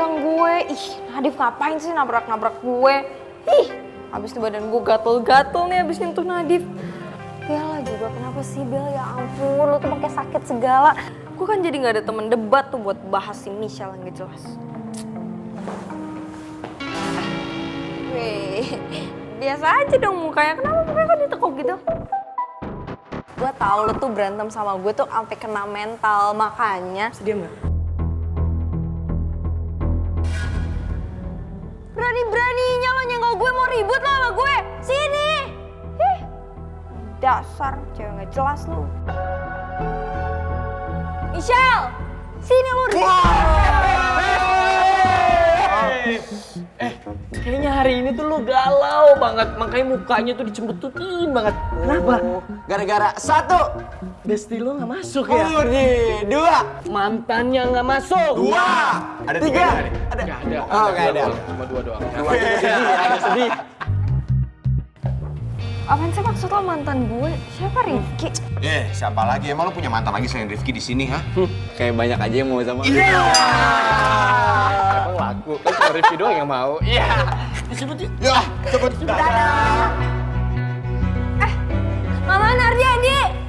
pinggang gue. Ih, Nadif ngapain sih nabrak-nabrak gue? Ih, abis itu badan gue gatel-gatel nih abis nyentuh Nadif. Bella juga, kenapa sih Bel? Ya ampun, lo tuh pakai sakit segala. Gue kan jadi gak ada temen debat tuh buat bahas si Michelle yang gak jelas. Weh, biasa aja dong mukanya. Kenapa mukanya kok ditekuk gitu? Gue tau lo tuh berantem sama gue tuh sampai kena mental, makanya. Diam gak? Berani-beraninya lo nyenggol gue, mau ribut lo sama gue. Sini! Ih, dasar cewek gak jelas lu. Michelle! Sini lo Kayaknya hari ini tuh lu galau banget, makanya mukanya tuh dicembetutin banget. Kenapa? Gara-gara satu. Besti lu gak masuk ya? Dua. Mantannya gak masuk. Dua. Ada tiga. Ada. Gak ada. Oh, gak ada. Cuma dua doang. Dua. Ada sedih. Apaan sih maksud lo mantan gue? Siapa Rifki? Siapa lagi? Emang lo punya mantan lagi selain Rifki di sini, ha? Kayak banyak aja yang mau sama lu. Emang laku, kan cuma review doang yang mau. Iya. Cepet yuk. Ya, cepet. Mama Nardiadi!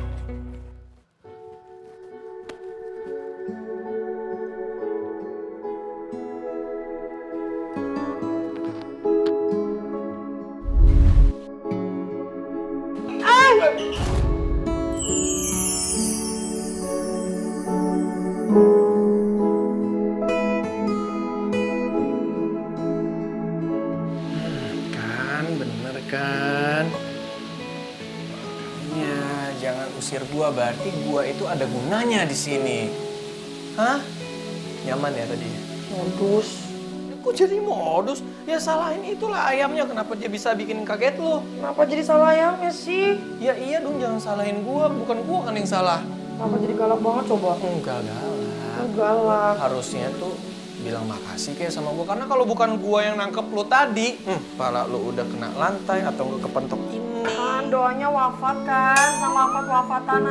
Kan, bener kan? Ya, jangan usir gua, berarti gua itu ada gunanya di sini. Hah? Nyaman ya tadi? Modus. Ya, kok jadi modus? Ya salahin itulah ayamnya, kenapa dia bisa bikin kaget lo? Kenapa jadi salah ayamnya sih? Ya iya dong, jangan salahin gua, bukan gua kan yang salah. Kenapa jadi galak banget coba? Enggak galak. Galak. Harusnya tuh bilang makasih kayak sama gua, karena kalau bukan gua yang nangkep lo tadi, pala lo udah kena lantai atau nggak kepentok ini. Kan doanya wafat kan, sama wafat-wafatan.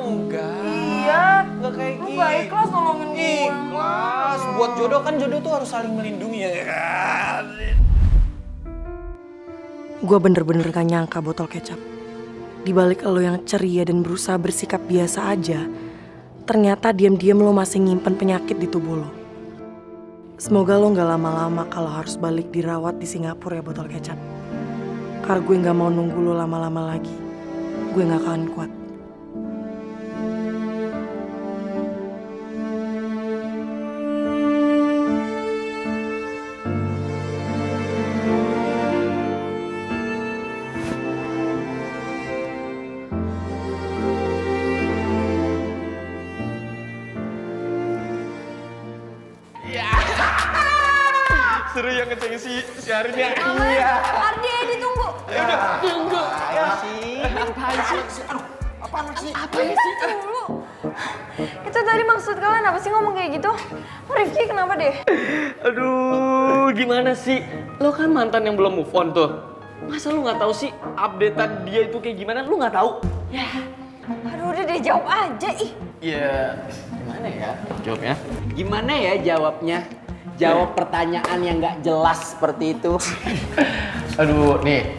Enggak. Iya. Enggak kayak Lu gitu. gak ikhlas nolongin gue. Ikhlas. Buat jodoh kan jodoh tuh harus saling melindungi ya kan. Gue bener-bener gak nyangka botol kecap. Di balik lo yang ceria dan berusaha bersikap biasa aja, ternyata diam-diam lo masih nyimpen penyakit di tubuh lo. Semoga lo gak lama-lama kalau harus balik dirawat di Singapura ya botol kecap. Karena gue gak mau nunggu lo lama-lama lagi. Gue gak akan kuat. Seru yang ngeceng si Arinnya. Iya. Ardi, Edi tunggu. Ya udah, tunggu. Apaan sih? Dulu. Itu tadi maksud kalian apa sih ngomong kayak gitu? Oh, Rifki kenapa deh? Aduh, gimana sih? Lo kan mantan yang belum move on tuh. Masa lu nggak tahu sih updatean dia itu kayak gimana? Lu nggak tahu? Ya. Aduh, udah deh jawab aja ih. Ya, gimana ya? Jawabnya? Gimana ya jawabnya? Jawab pertanyaan yang nggak jelas seperti itu. Aduh, nih,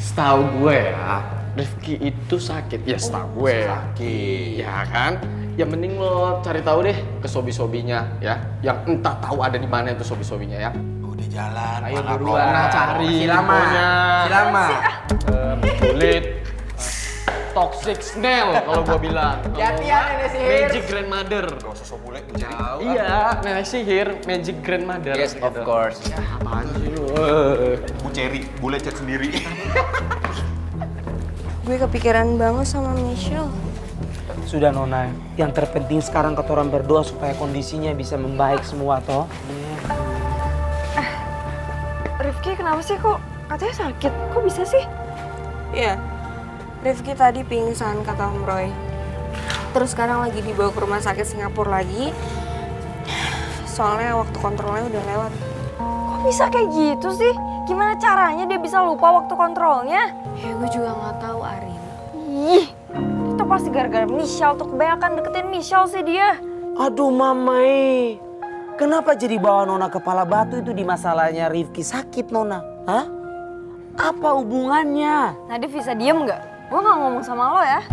setahu gue ya, Rifki itu sakit. Ya setahu gue. Sakit. Ya kan? Ya mending lo cari tahu deh ke sobi-sobinya ya. Yang entah tahu ada di mana itu sobi-sobinya ya. Udah jalan. Ayo mana buruan kok? cari Si Rama. infonya. Si Rama. Kulit toxic snail kalau gua bilang. Hati-hatian nenek sihir. Magic grandmother. Gak usah sok bule mencari. Iya, nenek sihir, magic grandmother. Yes, of gitu. course. Apaan sih lu? Bu Cherry, bule cat sendiri. Gue kepikiran banget sama Michelle. Sudah Nona, yang terpenting sekarang ketoran berdoa supaya kondisinya bisa membaik semua toh. Rifki kenapa sih kok katanya sakit? Kok bisa sih? Iya, Rifki tadi pingsan kata Om Roy. Terus sekarang lagi dibawa ke rumah sakit Singapura lagi. Soalnya waktu kontrolnya udah lewat. Kok bisa kayak gitu sih? Gimana caranya dia bisa lupa waktu kontrolnya? Ya gue juga nggak tahu Arin. Ih, itu pasti gara-gara Michelle tuh, kebanyakan deketin Michelle sih dia. Aduh Mamai, Kenapa jadi bawa Nona kepala batu itu di masalahnya Rifki sakit Nona? Hah? Apa hubungannya? Nadif bisa diem nggak? Gue nggak ngomong sama lo ya.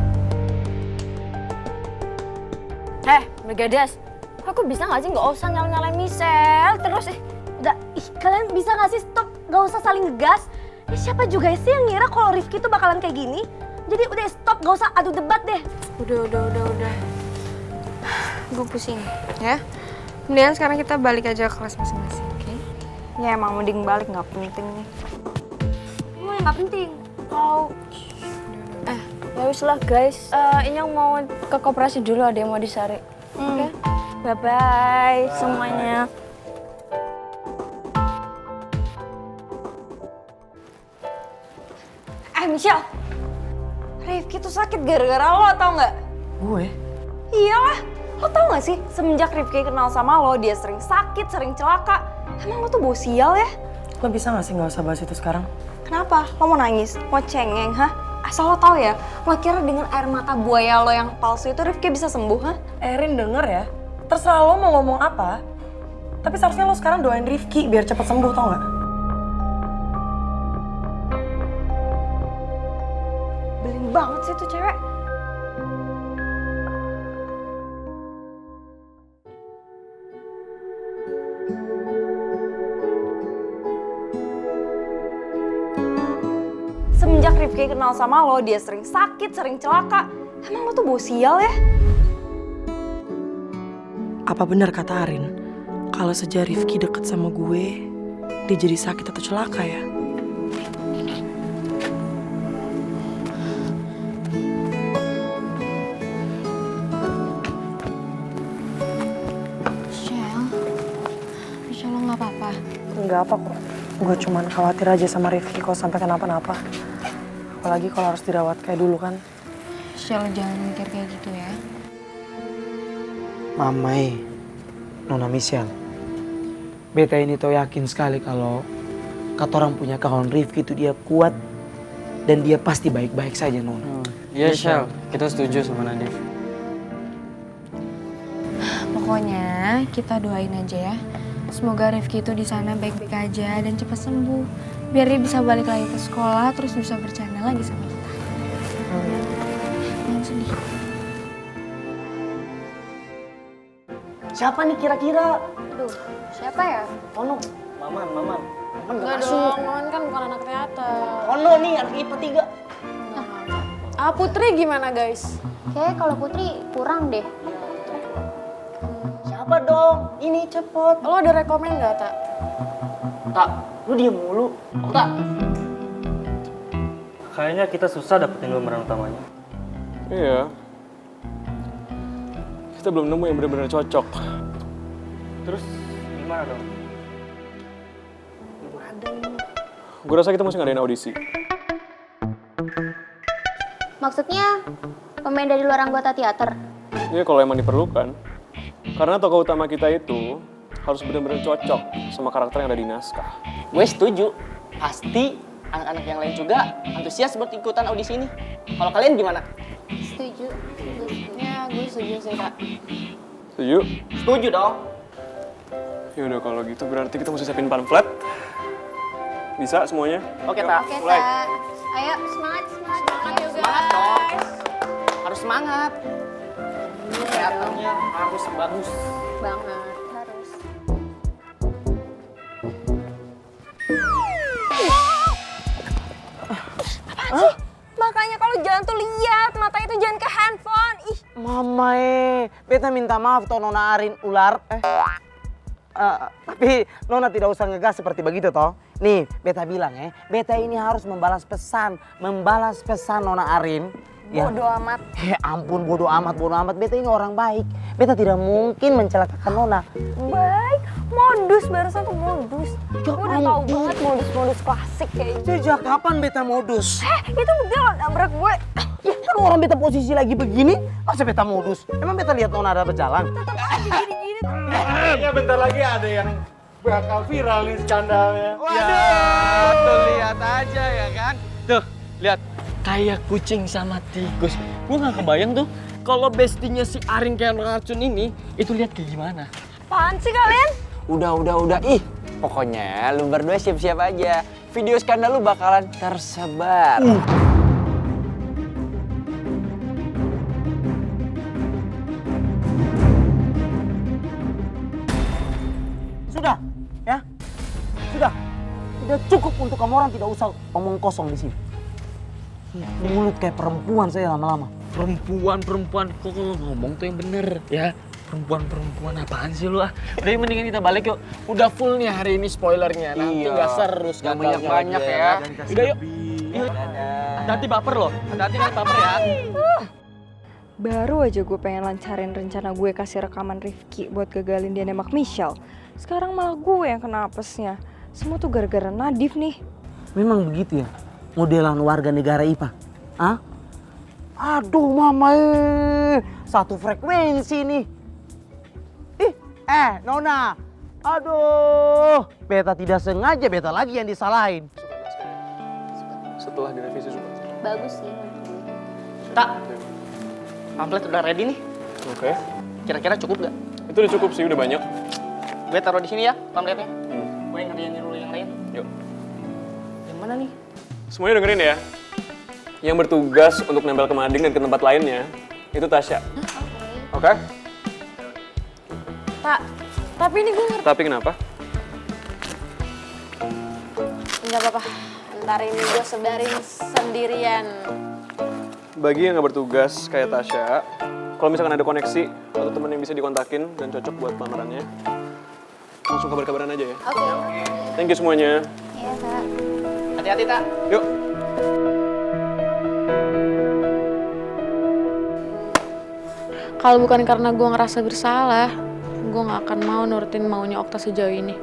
Megadas, aku bisa nggak sih nggak usah nyalain Michelle terus Udah, kalian bisa nggak sih stop? Gak usah saling ngegas. Siapa juga sih yang ngira kalau Rifki tuh bakalan kayak gini? Jadi udah stop, gak usah adu debat deh. Udah. Gue pusing, ya. Mendingan sekarang kita balik aja ke kelas masing-masing, oke? Ya emang mending balik, nggak penting nih. Yang nggak penting. Kalau ya wis lah guys, ini yang mau ke koperasi dulu, ada yang mau disari. Oke? Bye-bye semuanya. Michelle, Rifki tuh sakit gara-gara lo, tau nggak? Gue? Iyalah, lo tau gak sih semenjak Rifki kenal sama lo, dia sering sakit, sering celaka. Emang lo tuh bau sial ya? Lo bisa gak sih gak usah bahas itu sekarang? Kenapa? Lo mau nangis? Mau cengeng, hah? Asal lo tau ya, lo kira dengan air mata buaya lo yang palsu itu Rifki bisa sembuh, hah? Erin denger ya, terserah lo mau ngomong apa. Tapi seharusnya lo sekarang doain Rifki biar cepet sembuh, tau gak? Belin banget sih tuh cewek. Semenjak Rifki kenal sama lo, dia sering sakit, sering celaka. Emang lo tuh bau sial ya? Apa benar kata Arin, kalau sejak Rifki deket sama gue, dia jadi sakit atau celaka ya? Michelle, lo gak apa-apa? Enggak apa kok, gue cuman khawatir aja sama Rifki kalau sampai kenapa-napa. Apalagi kalau harus dirawat kayak dulu kan. Michelle, jangan mikir kayak gitu ya. Mamai, Nona Michelle. Beta ini tuh yakin sekali kalau kata orang punya kawan Rifki itu dia kuat dan dia pasti baik-baik saja Nona. Iya Shell, kita setuju sama Nadif. Pokoknya kita doain aja ya. Semoga Rifki itu di sana baik-baik aja dan cepat sembuh. Biar dia bisa balik lagi ke sekolah terus bisa bercanda lagi sama kita. Jangan sedih. Siapa nih kira-kira? Aduh, siapa ya? Ono, Maman. Maman Enggak dong, Maman kan bukan anak teater. Ono nih, anak IPA 3. Putri gimana guys? Kayaknya kalau Putri kurang deh. Siapa dong? Ini cepet. Lo ada rekomen nggak, Tak? Tak, lu diem mulu. Tak. Kayaknya kita susah dapetin pemeran utamanya. Iya. Kita belum nemu yang benar-benar cocok. Terus gimana dong? Gue rasa kita mesti ngadain audisi. Maksudnya pemain dari luar anggota teater? Iya kalau emang diperlukan. Karena tokoh utama kita itu harus benar-benar cocok sama karakter yang ada di naskah. Gue setuju. Pasti anak-anak yang lain juga antusias buat ikutan audisi ini. Kalau kalian gimana? Setuju. Ya, gue setuju sih, Kak. Setuju? Setuju dong. Yaudah kalau gitu berarti kita mesti siapin pamflet. Bisa semuanya? Oke, Yuk, Tak. Oke, mulai. Tak. Ayo, semangat. Semangat dong. Harus semangat. Teaternya harus bagus. Banget, harus. Makanya kalau jalan tuh lihat, mata itu jangan ke handphone. Ih, Mama beta minta maaf toh Nona Arin ular. Tapi Nona tidak usah ngegas seperti begitu toh. Nih, beta bilang beta ini harus membalas pesan Nona Arin. bodo amat. Ampun bodo amat. Beta ini orang baik. Beta tidak mungkin mencelakakan Nona. Baik, modus barusan tuh modus. Gue udah tahu banget modus-modus klasik kayak gitu. Sejak kapan beta modus? Itu dia lo nabrak gue. Ya kan orang beta posisi lagi begini, masa beta modus? Emang beta lihat Nona ada berjalan? Gini-gini tuh. Kayaknya bentar lagi ada yang bakal viral nih skandalnya. Waduh, tuh lihat aja ya kan. Tuh, lihat. Kayak kucing sama tikus. Gue gak kebayang tuh kalau bestinya si Arin kayak racun ini, itu lihat kayak gimana. Apaan sih kalian? Udah. Ih, pokoknya lu berdua siap-siap aja. Video skandal lu bakalan tersebar. Sudah, ya. Sudah cukup untuk kamu orang tidak usah omong kosong di sini. Di mulut kayak perempuan saya lama-lama. Perempuan, kok kalau ngomong tuh yang bener ya. Perempuan apaan sih lu ah? Udah mendingan kita balik yuk. Udah full nih hari ini spoilernya. Nanti nggak seru Jangan banyak-banyak lagi ya. Udah yuk. Hati-hati baper loh. Hati-hati kan baper ya. Baru aja gue pengen lancarin rencana gue kasih rekaman Rifki buat gagalin dia nembak Michelle. Sekarang malah gue yang kena apesnya. Semua tuh gara-gara Nadif nih. Memang begitu ya, modelan warga negara IPA. Hah? Aduh mama, satu frekuensi nih. Nona. Aduh, beta tidak sengaja, beta lagi yang disalahin. Setelah direvisi suka. Bagus sih. Tak, pamflet udah ready nih. Oke. Kira-kira cukup gak? Itu udah cukup sih, udah banyak. Gue taruh di sini ya pamfletnya. Gue ngerjain dulu yang lain. Yuk. Yang mana nih? Semuanya dengerin ya. Yang bertugas untuk nempel ke mading dan ke tempat lainnya, itu Tasya. Oke? Tak, tapi ini gue ngerti. Tapi kenapa? Enggak apa-apa. Ntar ini gue sebarin sendirian. Bagi yang nggak bertugas kayak Tasya, kalau misalkan ada koneksi atau temen yang bisa dikontakin dan cocok buat lamarannya, langsung kabar-kabaran aja ya. Oke. Thank you semuanya. Iya, Kak. Hati-hati, Tak. Yuk. Kalau bukan karena gue ngerasa bersalah, gue gak akan mau nurutin maunya Okta sejauh ini.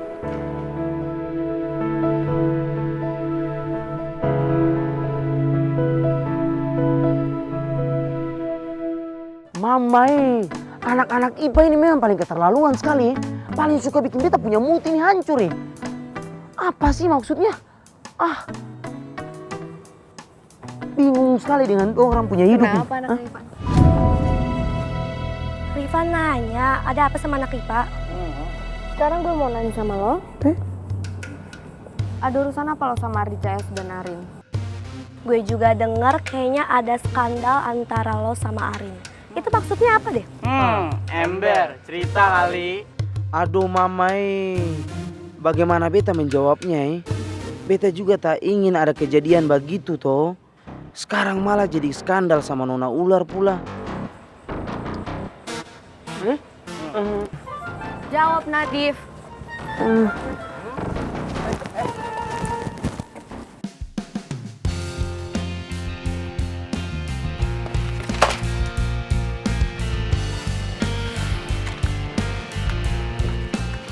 Mamai, anak-anak IPA ini memang paling keterlaluan sekali. Paling suka bikin beta punya mood ini hancur nih. Apa sih maksudnya? Bingung sekali dengan orang punya hidup. Kenapa anak IPA? Riva nanya, ada apa sama anak IPA? Sekarang gue mau nanya sama lo. Ada urusan apa lo sama Ardi CS dan Arin? Gue juga denger kayaknya ada skandal antara lo sama Arin. Itu maksudnya apa deh? Ember, cerita kali. Aduh mamai, bagaimana beta menjawabnya? Beta juga tak ingin ada kejadian begitu toh. Sekarang malah jadi skandal sama Nona Ular pula. Jawab Nadif.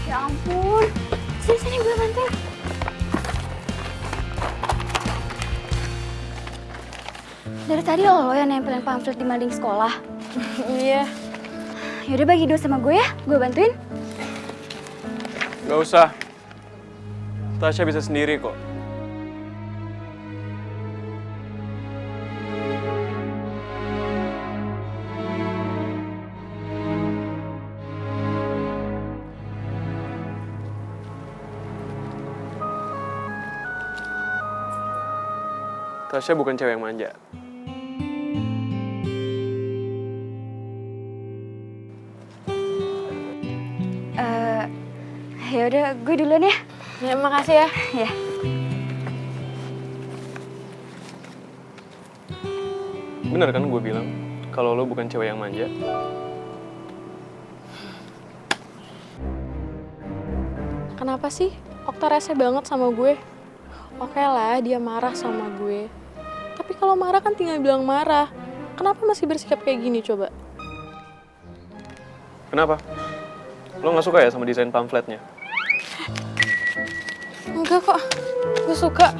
Ya ampun, sini gue bantuin. Dari tadi lo yang nempelin pamflet di mading sekolah. Iya. Yaudah bagi dua sama gue ya, gue bantuin. Gak usah. Tasya bisa sendiri kok. Tasya bukan cewek yang manja. Ya udah, gue duluan ya. Ya, makasih ya. Ya. Bener kan gue bilang kalau lo bukan cewek yang manja? Kenapa sih Okta rese banget sama gue? Oke lah, dia marah sama gue. Tapi kalau marah kan tinggal bilang marah. Kenapa masih bersikap kayak gini coba? Kenapa? Lo gak suka ya sama desain pamfletnya? Enggak kok, gue suka.